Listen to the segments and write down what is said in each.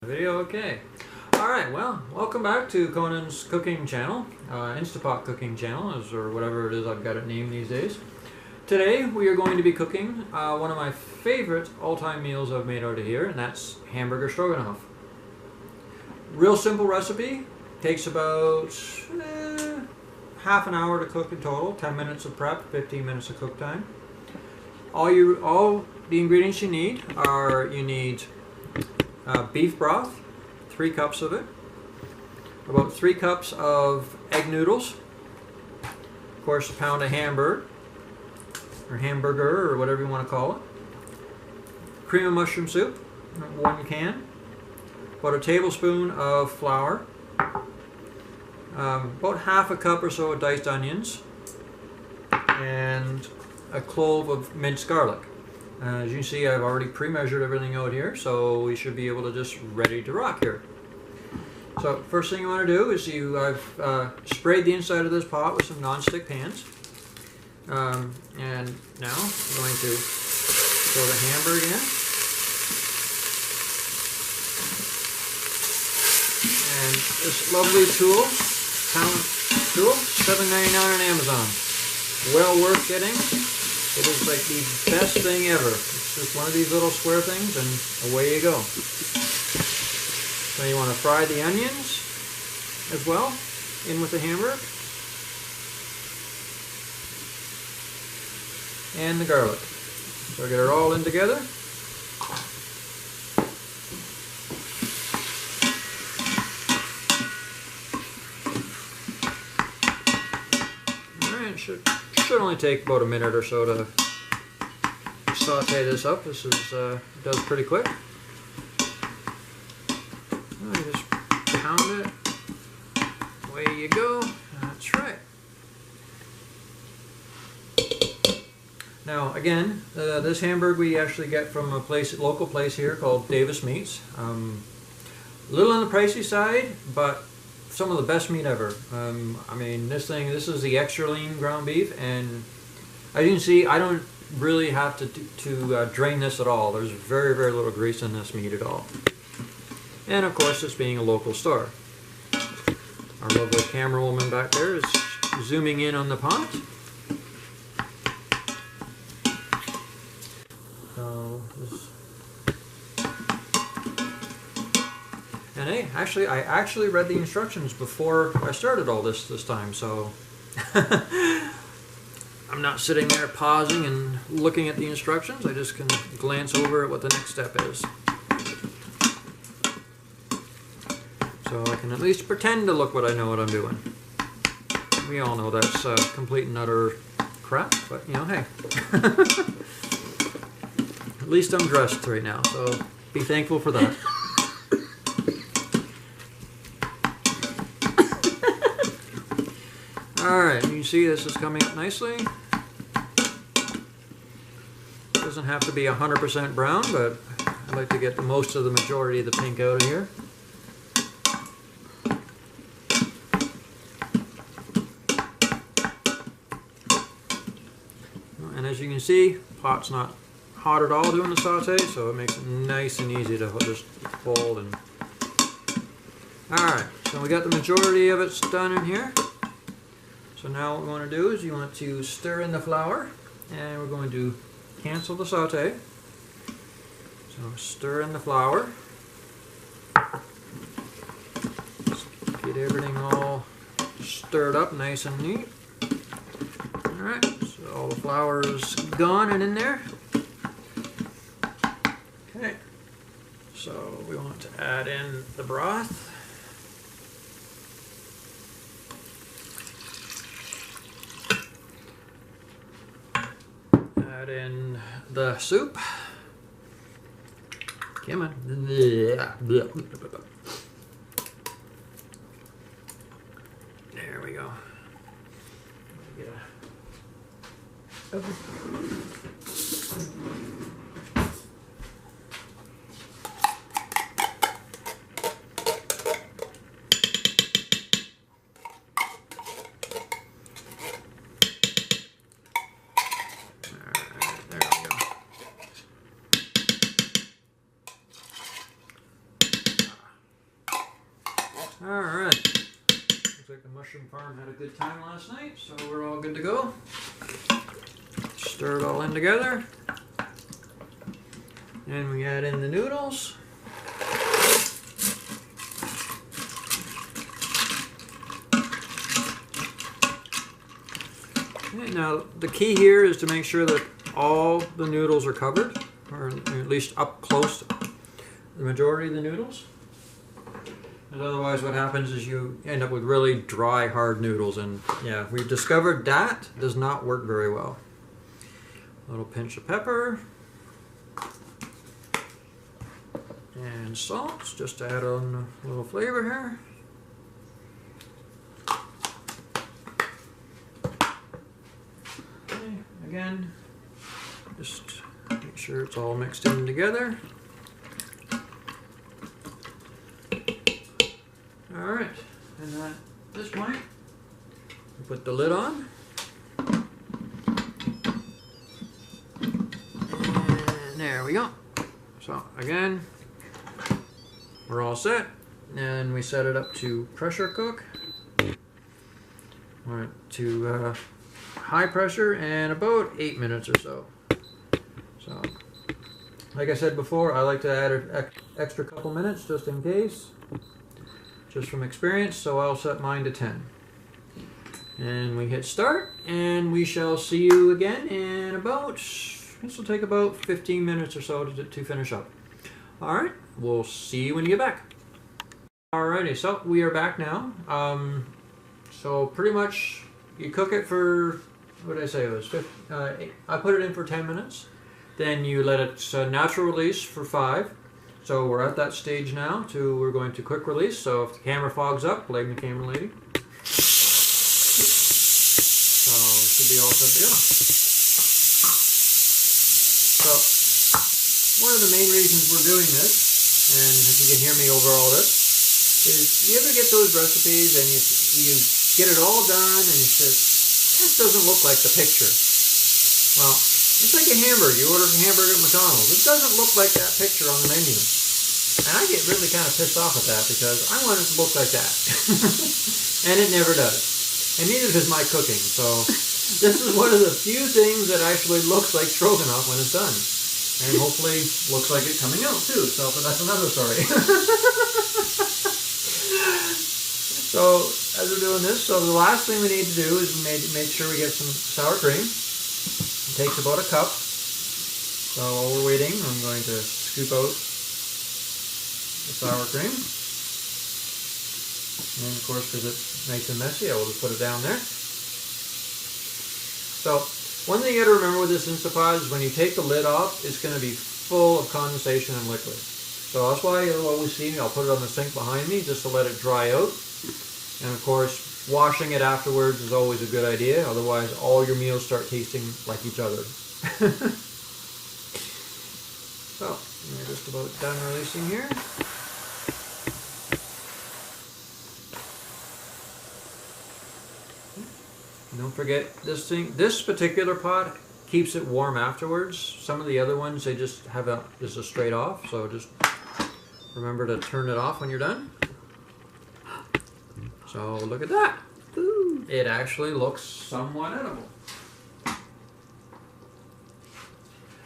Video, okay. Alright, well, welcome back to Conan's cooking channel, Instapot cooking channel, or whatever it is I've got it named these days. Today we are going to be cooking one of my favorite all-time meals I've made out of here, and that's Hamburger Stroganoff. Real simple recipe, takes about half an hour to cook in total, 10 minutes of prep, 15 minutes of cook time. All the ingredients you need are, beef broth, 3 cups of it, about 3 cups of egg noodles, of course a pound of hamburger, or whatever you want to call it, cream of mushroom soup, 1 can, about a tablespoon of flour, about half a cup or so of diced onions, and a clove of minced garlic. As you can see, I've already pre-measured everything out here, so we should be able to just ready to rock here. So first thing you want to do is I've sprayed the inside of this pot with some non-stick pans, and now I'm going to throw the hamburger in, and this lovely tool, $7.99 on Amazon, well worth getting. It is like the best thing ever. It's just one of these little square things and away you go. So you want to fry the onions as well in with the hamburger and the garlic. So get it all in together. Alright, should only take about a minute or so to saute this up. This does pretty quick. You just pound it. Away you go. That's right. Now again, this hamburger we actually get from a local place here called Davis Meats. A little on the pricey side, but some of the best meat ever. I mean, this is the extra lean ground beef, and as you can see, I don't really have to drain this at all. There's very, very little grease in this meat at all. And of course, this being a local store. Our lovely camera woman back there is zooming in on the pot. And hey, I actually read the instructions before I started all this time, so I'm not sitting there pausing and looking at the instructions. I just can glance over at what the next step is. So I can at least pretend to look what I know what I'm doing. We all know that's complete and utter crap, but hey. At least I'm dressed right now, so be thankful for that. Alright, you can see this is coming up nicely. Doesn't have to be 100% brown, but I like to get most of the majority of the pink out of here. And as you can see, pot's not hot at all doing the saute, so it makes it nice and easy to just fold. And alright, so we got the majority of it done in here. So now what we want to do is you want to stir in the flour, and we're going to cancel the saute. So stir in the flour. Just get everything all stirred up nice and neat. Alright, so all the flour is gone and in there. Okay, so we want to add in the broth. Add in the soup. Come on. There we go. Alright. Looks like the mushroom farm had a good time last night, so we're all good to go. Stir it all in together. And we add in the noodles. Okay, now the key here is to make sure that all the noodles are covered, or at least up close to the majority of the noodles. And otherwise what happens is you end up with really dry, hard noodles, and yeah, we've discovered that does not work very well. A little pinch of pepper. And salt, just to add on a little flavor here. Okay, again, just make sure it's all mixed in together. Alright, and at this point, we put the lid on. And there we go. So again, we're all set, and we set it up to pressure cook. Alright, to high pressure, and about 8 minutes or so. So, like I said before, I like to add an extra couple minutes just in case, just from experience, so I'll set mine to 10. And we hit start, and we shall see you again in about, this will take about 15 minutes or so to finish up. Alright, we'll see you when you get back. Alrighty, so we are back now. So pretty much you cook it for, what did I say, it was 50, I put it in for 10 minutes. Then you let it natural release for 5. So we're at that stage now we're going to quick release. So if the camera fogs up, blame the camera lady. So it should be all set to go. So one of the main reasons we're doing this, and if you can hear me over all this, is you ever get those recipes and you get it all done and you say, that doesn't look like the picture. Well, it's like a hamburger. You order a hamburger at McDonald's. It doesn't look like that picture on the menu. And I get really kind of pissed off at that because I want it to look like that. And it never does. And neither does my cooking. So this is one of the few things that actually looks like stroganoff when it's done. And hopefully looks like it coming out too, so but that's another story. So as we're doing this, so the last thing we need to do is make sure we get some sour cream. It takes about a cup. So while we're waiting, I'm going to scoop out the sour cream. And of course, because it's nice and messy, I will just put it down there. So one thing you got to remember with this Instapot is when you take the lid off, it's going to be full of condensation and liquid. So that's why you'll always see me, I'll put it on the sink behind me just to let it dry out. And of course, washing it afterwards is always a good idea, otherwise all your meals start tasting like each other. So, we're just about done releasing here. Don't forget this particular pot keeps it warm afterwards. Some of the other ones, they just have a straight off, so just remember to turn it off when you're done. So look at that. Ooh, it actually looks somewhat edible.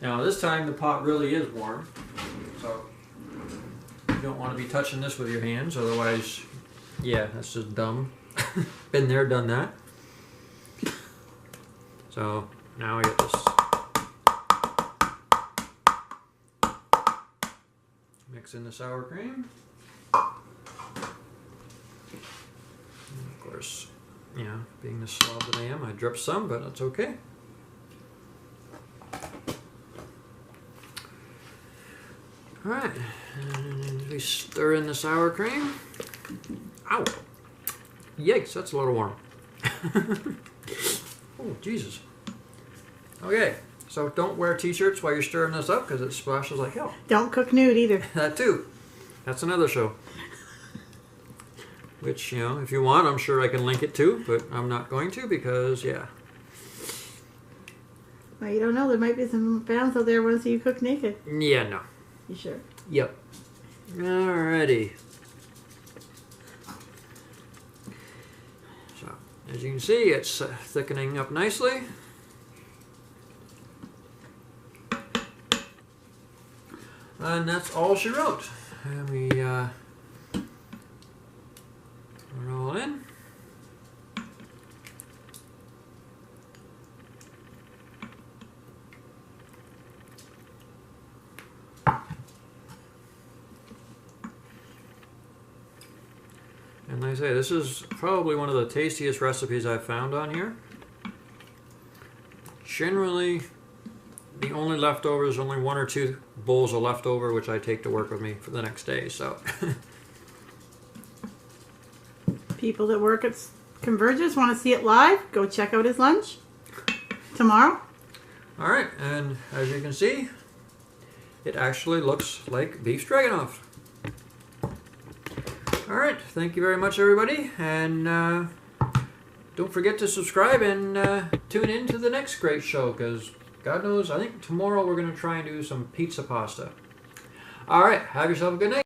Now this time the pot really is warm, so you don't want to be touching this with your hands, otherwise, yeah, that's just dumb. Been there, done that. So now I get this. Mix in the sour cream. And of course, yeah, being the slob that I am, I drip some, but that's okay. Alright, and we stir in the sour cream. Ow! Yikes, that's a little warm. Oh, Jesus. Okay, so don't wear t-shirts while you're stirring this up because it splashes like hell. Don't cook nude either. That too. That's another show. Which, you know, if you want, I'm sure I can link it to, but I'm not going to because, yeah. Well, you don't know. There might be some fans out there who want to see you cook naked. Yeah, no. You sure? Yep. Alrighty. As you can see, it's thickening up nicely. And that's all she wrote. And we roll in. And like I say, this is probably one of the tastiest recipes I've found on here. Generally, the only leftovers, only 1 or 2 bowls of leftover, which I take to work with me for the next day. So, People that work at Convergence want to see it live, go check out his lunch tomorrow. all right, and as you can see, it actually looks like beef stroganoff. All right, thank you very much, everybody, and don't forget to subscribe and tune in to the next great show, because God knows, I think tomorrow we're going to try and do some pizza pasta. All right, have yourself a good night.